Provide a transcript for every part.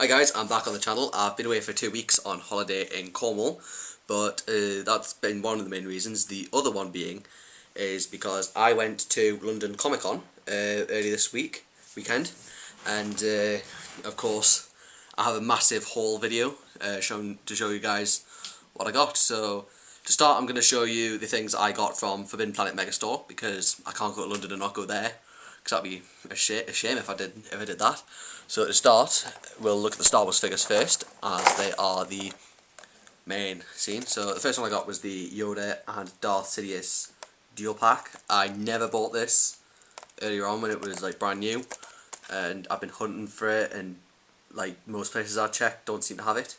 Hi guys, I'm back on the channel. I've been away for 2 weeks on holiday in Cornwall, but that's been one of the main reasons. The other one being is because I went to London Comic Con early this weekend, and of course I have a massive haul video to show you guys what I got. So to start, I'm going to show you the things I got from Forbidden Planet Megastore, because I can't go to London and not go there, because that'd be a shame if I did that. So to start, we'll look at the Star Wars figures first, as they are the main scene. So the first one I got was the Yoda and Darth Sidious dual pack. I never bought this earlier on when it was like brand new, and I've been hunting for it, and like most places I've checked don't seem to have it,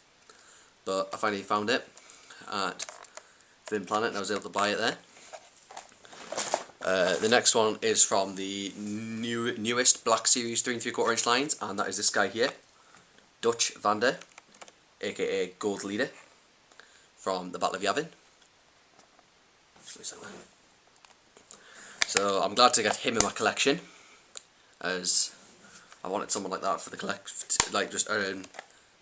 but I finally found it at Forbidden Planet and I was able to buy it there. The next one is from the newest Black Series 3 3/4 inch lines, and that is this guy here, Dutch Vander, aka Gold Leader, from the Battle of Yavin. So I'm glad to get him in my collection, as I wanted someone like that for the like just a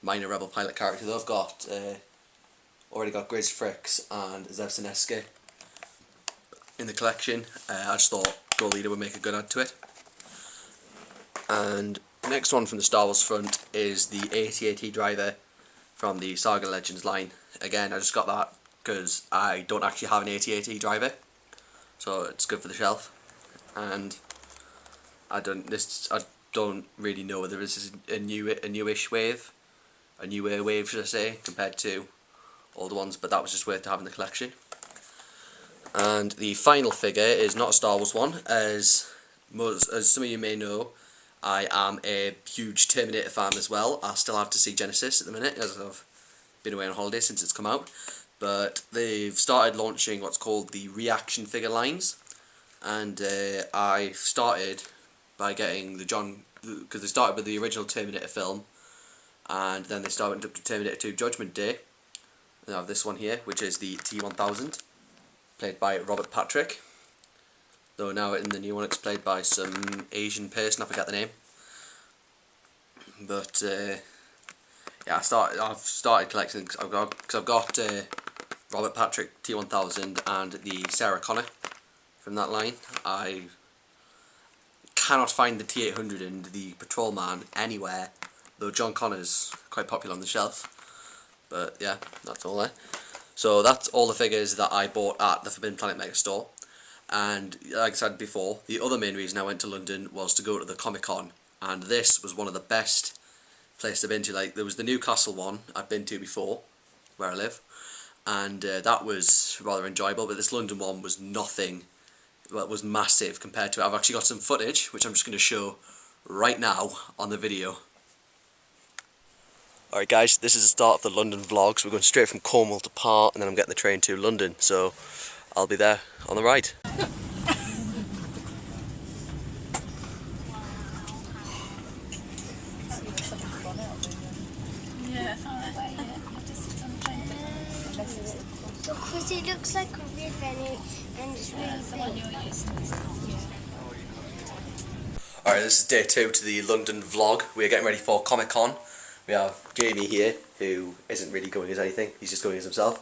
minor Rebel pilot character. Though I've got already got Grizz Fricks and Zevsineska in the collection. I just thought Gold Leader would make a good add to it. And the next one from the Star Wars front is the AT-AT driver from the Saga Legends line. Again, I just got that because I don't actually have an AT-AT driver, so it's good for the shelf. And I don't really know whether this is a newer wave, should I say, compared to older ones, but that was just worth to have in the collection. And the final figure is not a Star Wars one, as some of you may know, I am a huge Terminator fan as well. I still have to see Genesis at the minute, as I've been away on holiday since it's come out. But they've started launching what's called the reaction figure lines, and I started by getting because they started with the original Terminator film, and then they started up to Terminator 2 Judgment Day. And I have this one here, which is the T-1000. Played by Robert Patrick, though now in the new one it's played by some Asian person, I forget the name. But yeah, I've started collecting because I've got Robert Patrick T-1000 and the Sarah Connor from that line. I cannot find the T-800 and the Patrolman anywhere, though John Connor's quite popular on the shelf. But yeah, that's all there. So that's all the figures that I bought at the Forbidden Planet Megastore. And like I said before, the other main reason I went to London was to go to the Comic Con, and this was one of the best places I've been to. Like, there was the Newcastle one I've been to before, where I live, and that was rather enjoyable, but this London one was nothing. Well, it was massive compared to it. I've actually got some footage, which I'm just going to show right now on the video. Alright guys, this is the start of the London vlog. So we're going straight from Cornwall to Par, and then I'm getting the train to London, so I'll be there on the ride. Because it looks like a river and it's really big. Alright, this is day 2 to the London vlog. We're getting ready for Comic Con. We have Jamie here, who isn't really going as anything, he's just going as himself.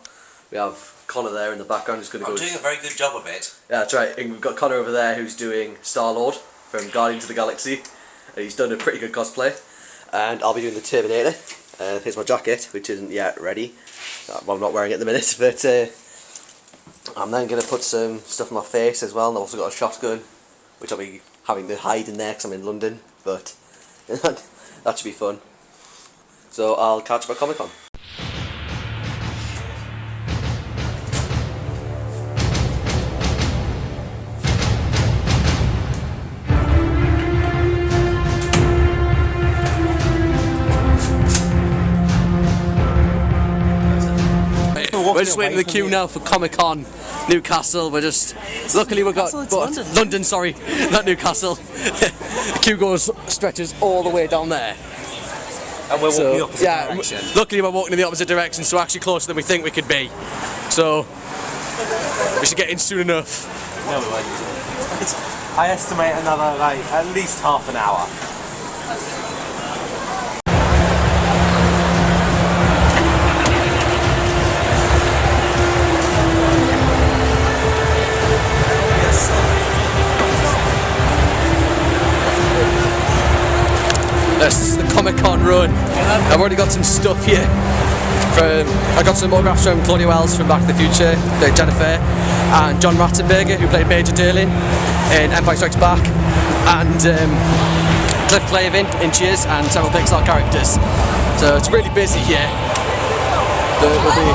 We have Connor there in the background, who's going to go... I'm doing a very good job of it. Yeah, that's right. And we've got Connor over there, who's doing Star-Lord from Guardians of the Galaxy. And he's done a pretty good cosplay. And I'll be doing the Terminator. Here's my jacket, which isn't yet ready. Well, I'm not wearing it at the minute, but I'm then going to put some stuff on my face as well. And I've also got a shotgun, which I'll be having to hide in there because I'm in London. But that should be fun. So I'll catch you at Comic Con. We're just waiting in the queue now for Comic Con Newcastle. We're just luckily we got London, sorry, not Newcastle. The queue stretches all the way down there. And we're walking the opposite direction. Luckily we're walking in the opposite direction, so actually closer than we think we could be. So we should get in soon enough. No, we won't. I estimate another, like, at least half an hour. This is the Comic-Con run. I've already got some stuff here. I got some autographs from Claudia Wells from Back to the Future, played Jennifer, and John Ratzenberger, who played Major Derlin in Empire Strikes Back, and Cliff Clavin in Cheers, and several Pixar characters. So it's really busy here. But we'll be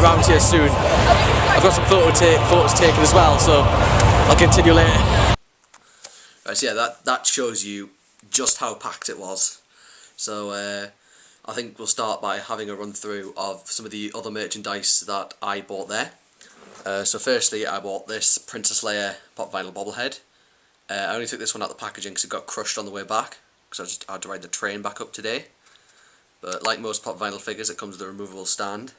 around here soon. I've got some photos taken as well, so I'll continue later. Right, so yeah, that shows you just how packed it was. So I think we'll start by having a run through of some of the other merchandise that I bought there. So firstly, I bought this Princess Leia pop vinyl bobblehead. I only took this one out of the packaging because it got crushed on the way back, because I had to ride the train back up today. But like most pop vinyl figures, it comes with a removable stand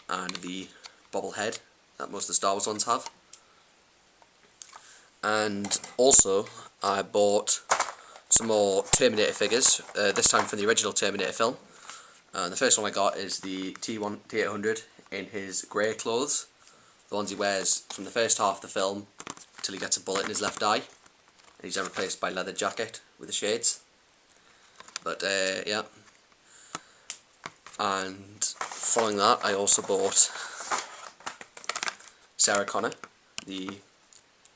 and the bobblehead that most of the Star Wars ones have. And also, I bought some more Terminator figures, this time from the original Terminator film. The first one I got is the T800 in his grey clothes, the ones he wears from the first half of the film until he gets a bullet in his left eye, and he's then replaced by a leather jacket with the shades. But yeah, and following that I also bought Sarah Connor, the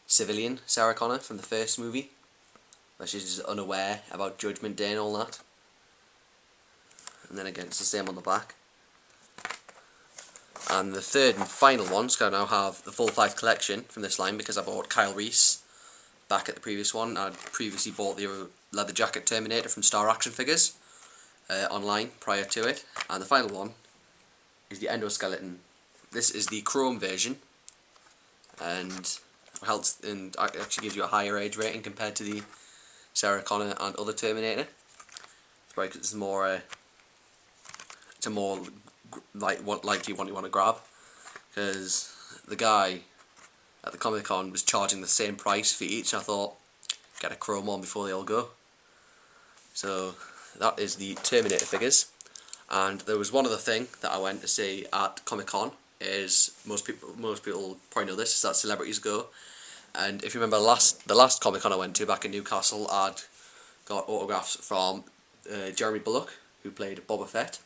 civilian Sarah Connor from the first movie, where she's unaware about Judgment Day and all that. And then again, it's the same on the back. And the third and final one, so I now have the full 5 collection from this line, because I bought Kyle Reese back at the previous one. I'd previously bought the leather jacket Terminator from Star Action Figures online prior to it. And the final one is the endoskeleton. This is the chrome version, and actually gives you a higher age rating compared to the Sarah Connor and other Terminator. It's probably 'cause it's more like what you want to grab, because the guy at the Comic-Con was charging the same price for each. I thought, get a chrome one before they all go. So that is the Terminator figures. And there was one other thing that I went to see at Comic-Con, is most people probably know this, is that celebrities go. And if you remember the last Comic-Con I went to back in Newcastle, I'd got autographs from Jeremy Bulloch, who played Boba Fett,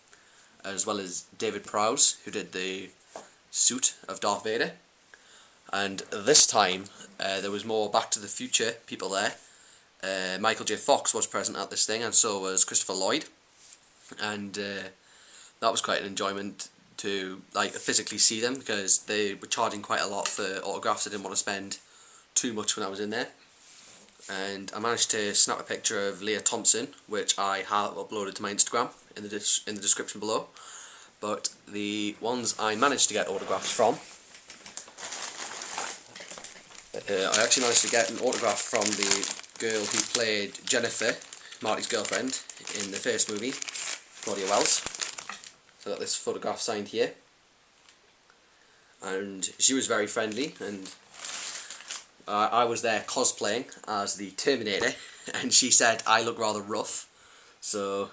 as well as David Prowse, who did the suit of Darth Vader. And this time there was more Back to the Future people there. Michael J. Fox was present at this thing, and so was Christopher Lloyd. And that was quite an enjoyment to physically see them, because they were charging quite a lot for autographs. I didn't want to spend too much when I was in there. And I managed to snap a picture of Leah Thompson, which I have uploaded to my Instagram in the description below. But the ones I managed to get autographs from, I actually managed to get an autograph from the girl who played Jennifer, Marty's girlfriend, in the first movie, Claudia Wells. So I got this photograph signed here, and she was very friendly, and I was there cosplaying as the Terminator, and she said I look rather rough, so,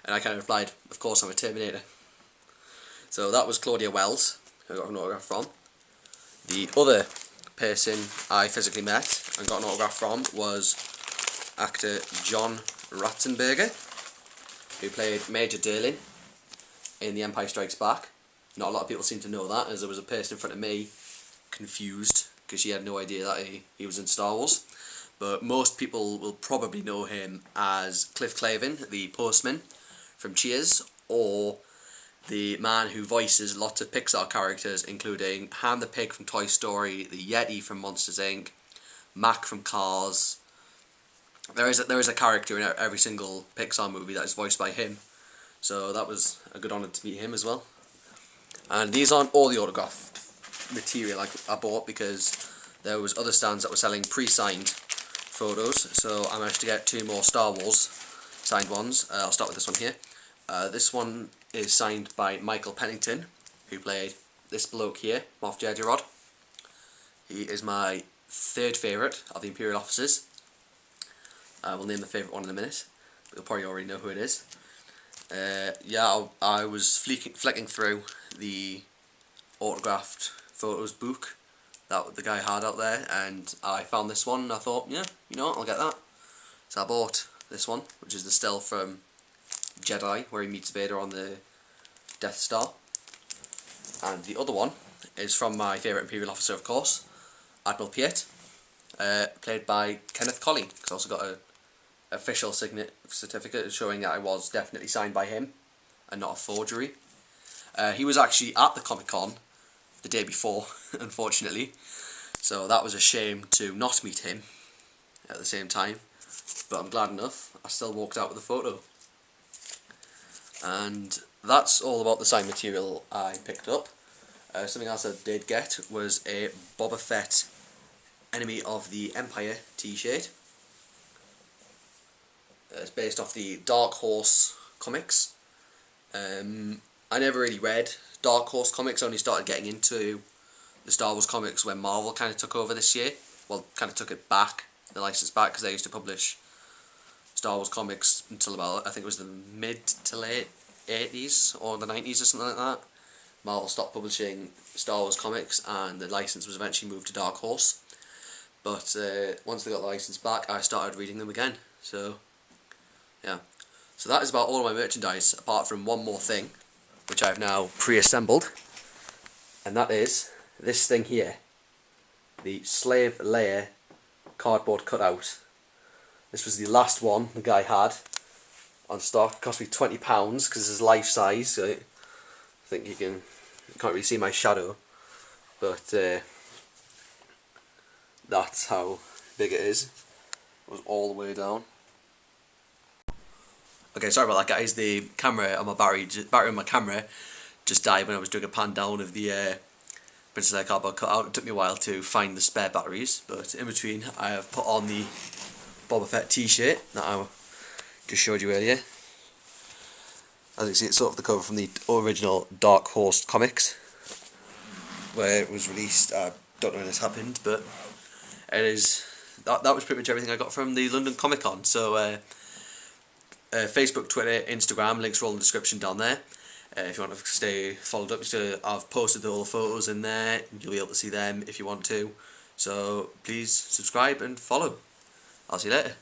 and I kind of replied, of course I'm a Terminator. So that was Claudia Wells, who I got an autograph from. The other person I physically met and got an autograph from was actor John Ratzenberger, who played Major Derlin in The Empire Strikes Back. Not a lot of people seem to know that, as there was a person in front of me confused because she had no idea that he was in Star Wars. But most people will probably know him as Cliff Clavin, the postman from Cheers, or the man who voices lots of Pixar characters, including Ham the Pig from Toy Story, the Yeti from Monsters Inc., Mac from Cars. There is a character in every single Pixar movie that is voiced by him, so that was a good honour to meet him as well. And these aren't all the autographed material I bought, because there was other stands that were selling pre-signed photos, so I managed to get 2 more Star Wars signed ones. I'll start with this one here. This one is signed by Michael Pennington, who played this bloke here, Moff Jerjerrod. He is my 3rd favourite of the Imperial officers. I will name the favourite one in a minute, but you'll probably already know who it is. Yeah, I was flicking through the autographed photos book that the guy had out there, and I found this one, and I thought, yeah, you know what, I'll get that. So I bought this one, which is the still from Jedi, where he meets Vader on the Death Star. And the other one is from my favourite Imperial officer, of course, Admiral Piet, played by Kenneth Colley. He's also got a official certificate showing that I was definitely signed by him and not a forgery. He was actually at the Comic-Con the day before, unfortunately, so that was a shame to not meet him at the same time, but I'm glad enough I still walked out with a photo. And that's all about the signed material I picked up. Something else I did get was a Boba Fett Enemy of the Empire t-shirt. It's based off the Dark Horse comics. I never really read Dark Horse comics, only started getting into the Star Wars comics when Marvel kind of took over this year. Well, kind of took it back, the license back, because they used to publish Star Wars comics until about, I think it was the mid to late 80s or the 90s or something like that. Marvel stopped publishing Star Wars comics and the license was eventually moved to Dark Horse. But once they got the license back, I started reading them again. So, yeah. So that is about all of my merchandise, apart from one more thing, which I've now pre-assembled. And that is this thing here. The Slave Leia cardboard cutout. This was the last one the guy had on stock. It cost me £20 because this is life size. So I think you can't really see my shadow, but that's how big it is. It was all the way down. Okay, sorry about that, guys. The camera on my battery on my camera just died when I was doing a pan down of the Princess Leia cardboard cutout. It took me a while to find the spare batteries, but in between I have put on the Boba Fett t-shirt that I just showed you earlier. As you can see, it's sort of the cover from the original Dark Horse comics, where it was released. I don't know when this happened, but it is. That was pretty much everything I got from the London Comic Con. So Facebook, Twitter, Instagram, links are all in the description down there. If you want to stay followed up, I've posted all the photos in there. You'll be able to see them if you want to. So please subscribe and follow. I'll see you later.